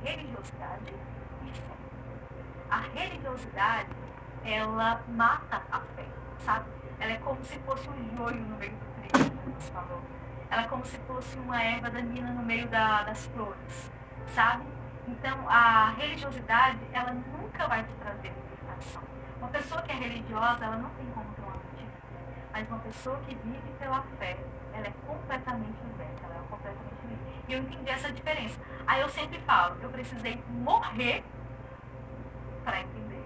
religiosidade e fé. A religiosidade, ela mata a fé, sabe? Ela é como se fosse um joio no meio do trigo, como você falou. Ela é como se fosse uma erva daninha no meio das flores, sabe? Então, a religiosidade, ela nunca vai te trazer libertação. Uma pessoa que é religiosa, ela não tem como ter uma mente livre. Mas uma pessoa que vive pela fé, ela é completamente liberta, ela é completamente livre. E eu entendi essa diferença. Aí eu sempre falo, eu precisei morrer para entender.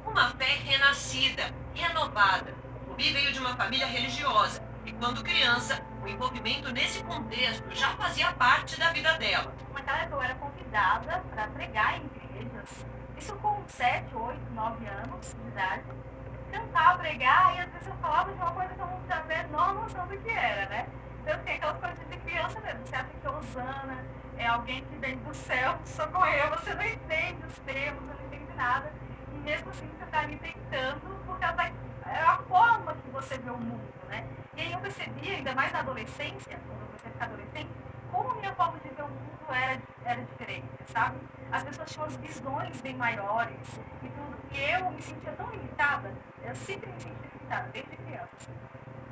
Uma fé renascida, renovada. Rubi veio de uma família religiosa e, quando criança, o envolvimento nesse contexto já fazia parte da vida dela. Naquela época eu era convidada para pregar em igrejas, isso com 7, 8, 9 anos de idade, cantar, pregar, e às vezes eu falava de uma coisa que eu não tinha a menor noção do que era, né? Então tem aquelas coisas de criança mesmo, você acha que Osana é alguém que vem do céu socorrer, você não entende os termos, não entende nada, e mesmo assim você está ali tentando, porque é a forma que você vê o mundo, né? E aí eu percebi, ainda mais na adolescência, quando eu comecei a ficar adolescente, como a minha forma de ver o mundo era diferente, sabe? As pessoas tinham as visões bem maiores e tudo, e eu me sentia tão limitada, eu sempre me senti limitada, desde criança.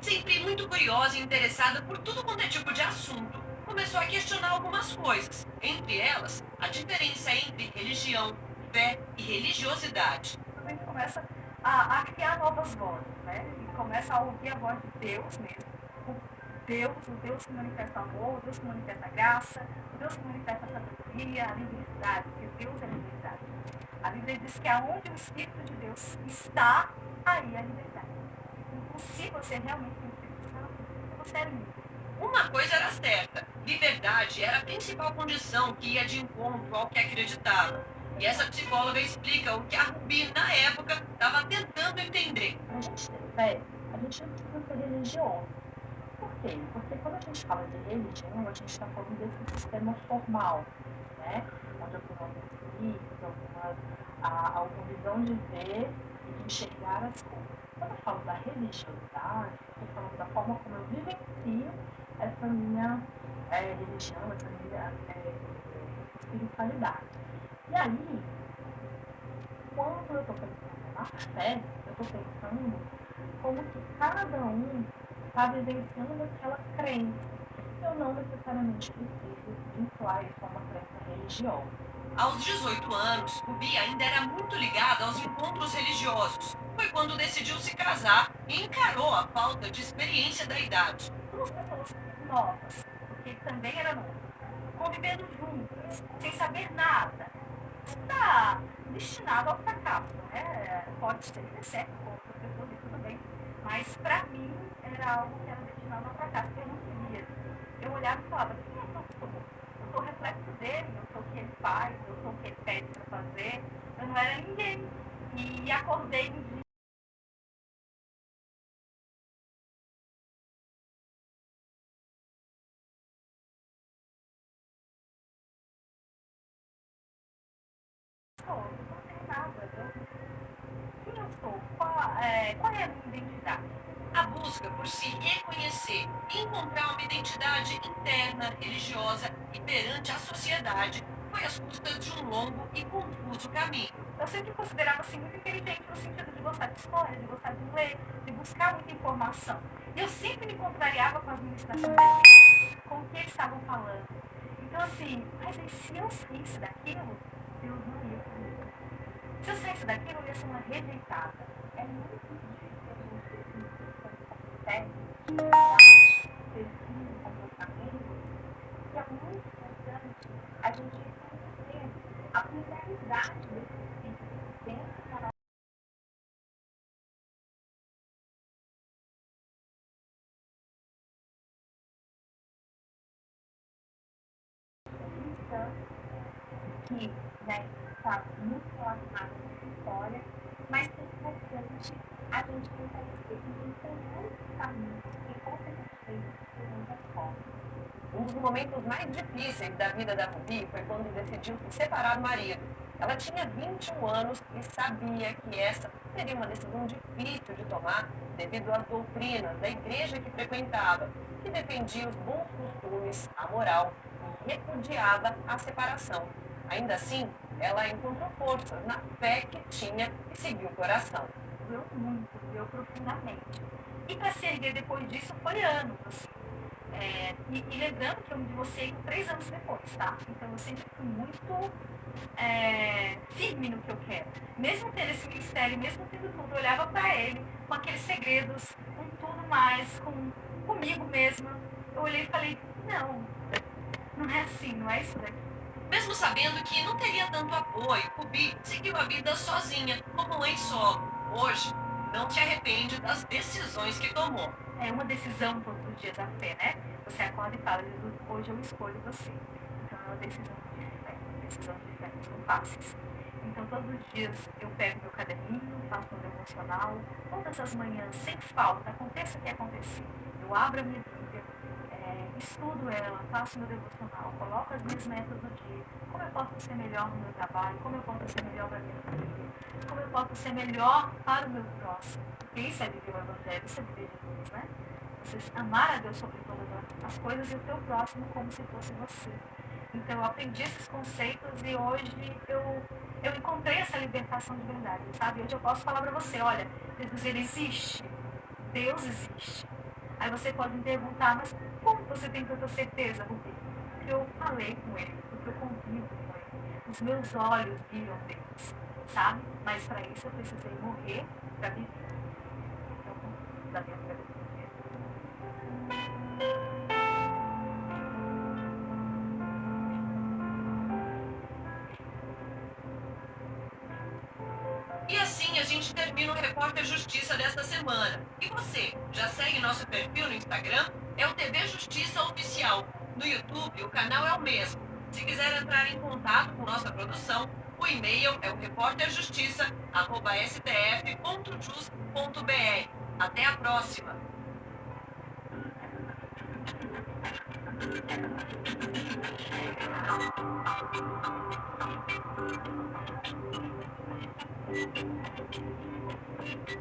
Sempre muito curiosa e interessada por tudo quanto é tipo de assunto, começou a questionar algumas coisas, entre elas, a diferença entre religião, fé e religiosidade. A gente começa a criar novas vozes, né? E começa a ouvir a voz de Deus mesmo. O Deus que manifesta amor, o Deus que manifesta graça, o Deus que manifesta sabedoria, a liberdade, porque Deus é liberdade. A Bíblia diz que aonde o Espírito de Deus está, aí a liberdade. Então, se você realmente tem o Espírito Santo, você é livre. Uma coisa era certa, liberdade era a principal condição que ia de encontro ao que acreditava. E essa psicóloga explica o que a Rubi, na época, estava tentando entender. Para a gente ter fé, a gente não precisa ser religioso. Por quê? Porque quando a gente fala de religião, a gente está falando desse sistema formal, né? Onde eu tenho alguns princípios, alguma visão de ver e de enxergar as coisas. Quando eu falo da religiosidade, eu estou falando da forma como eu vivencio essa minha religião, essa minha espiritualidade. E aí, quando eu estou pensando na fé, eu estou pensando como que cada um está vivenciando aquela crença. Eu não necessariamente preciso vincular isso a uma crença religiosa. Aos 18 anos, Rubi ainda era muito ligada aos encontros religiosos. Foi quando decidiu se casar e encarou a falta de experiência da idade. Duas pessoas novas, porque também era novo, convivendo juntas, sem saber nada, está destinado ao fracasso, né? Pode ser certo com outras pessoas e tudo bem, mas para mim era algo que era destinado ao fracasso, que eu não queria. Eu olhava e falava, quem é que eu sou? Eu sou o reflexo dele, eu sou o que ele faz, eu sou o que ele pede para fazer, eu não era ninguém. E acordei um dia. Não tenho nada. Quem eu sou? Qual é a minha identidade? A busca por se reconhecer e encontrar uma identidade interna, religiosa e perante a sociedade foi às custas de um longo e confuso caminho. Eu sempre considerava assim muito inteligente no sentido de gostar de história, de gostar de ler, de buscar muita informação. E eu sempre me contrariava com as ministrações deles, com o que eles estavam falando. Então assim, mas aí, se eu saísse daquilo, Deus não ia comigo. Se eu saísse daquilo, eu ia ser uma rejeitada. É muito difícil a gente definir como técnicos, perfil, comportamento, e é muito importante a gente conhecer a pluralidade desses tipos dentro da nossa cristã, que está muito relacionada com a história, mas que é importante a gente reconhecer que existem muitos caminhos que consequentemente serão respostas. Um dos momentos mais difíceis da vida da Rubi foi quando decidiu se separar do marido. Ela tinha 21 anos e sabia que essa seria uma decisão difícil de tomar devido às doutrinas da igreja que frequentava. que defendia os bons costumes, a moral e repudiava a separação. Ainda assim, ela encontrou forças na fé que tinha e seguiu o coração. Doeu muito, doeu profundamente. E para se erguer depois disso foi anos, assim. E lembrando que eu me divorciei 3 anos depois, tá? Então eu sempre fui muito firme no que eu quero. Mesmo tendo esse ministério, mesmo tendo tudo, eu olhava para ele com aqueles segredos, com tudo mais, comigo mesma. Eu olhei e falei, não é assim, não é isso daqui. Mesmo sabendo que não teria tanto apoio, Rubi seguiu a vida sozinha, como mãe solo. Hoje, não se arrepende das decisões que tomou. É uma decisão todos os dias da fé, né? Você acorda e fala, Jesus, hoje eu escolho você. Então é uma decisão de fé, não são fáceis. Então todos os dias eu pego meu caderninho, faço meu devocional, todas as manhãs, sem falta, aconteça o que acontecer. Eu abro a minha Bíblia, estudo ela, faço meu devocional, coloco as minhas metas do dia, como eu posso ser melhor no meu trabalho, como eu posso ser melhor para a minha família, como eu posso ser melhor para o meu próximo. Porque isso é viver o Evangelho, isso é viver Jesus, né? Você amar a Deus sobre todas as coisas e o teu próximo como se fosse você. Então eu aprendi esses conceitos e hoje eu encontrei essa libertação de verdade, sabe? Hoje eu posso falar para você, olha, Jesus, ele existe, Deus existe. Aí você pode me perguntar, mas como você tem tanta certeza, Rubi? Porque eu falei com ele, porque eu convivo com ele. Os meus olhos viram Deus, sabe? Mas para isso eu precisei morrer para viver. Então, da minha vida. E assim a gente termina o Repórter Justiça desta semana. E você, já segue nosso perfil no Instagram? É o TV Justiça Oficial. No YouTube, o canal é o mesmo. Se quiser entrar em contato com nossa produção, o e-mail é o repórterjustiça@stf.jus.br. Até a próxima!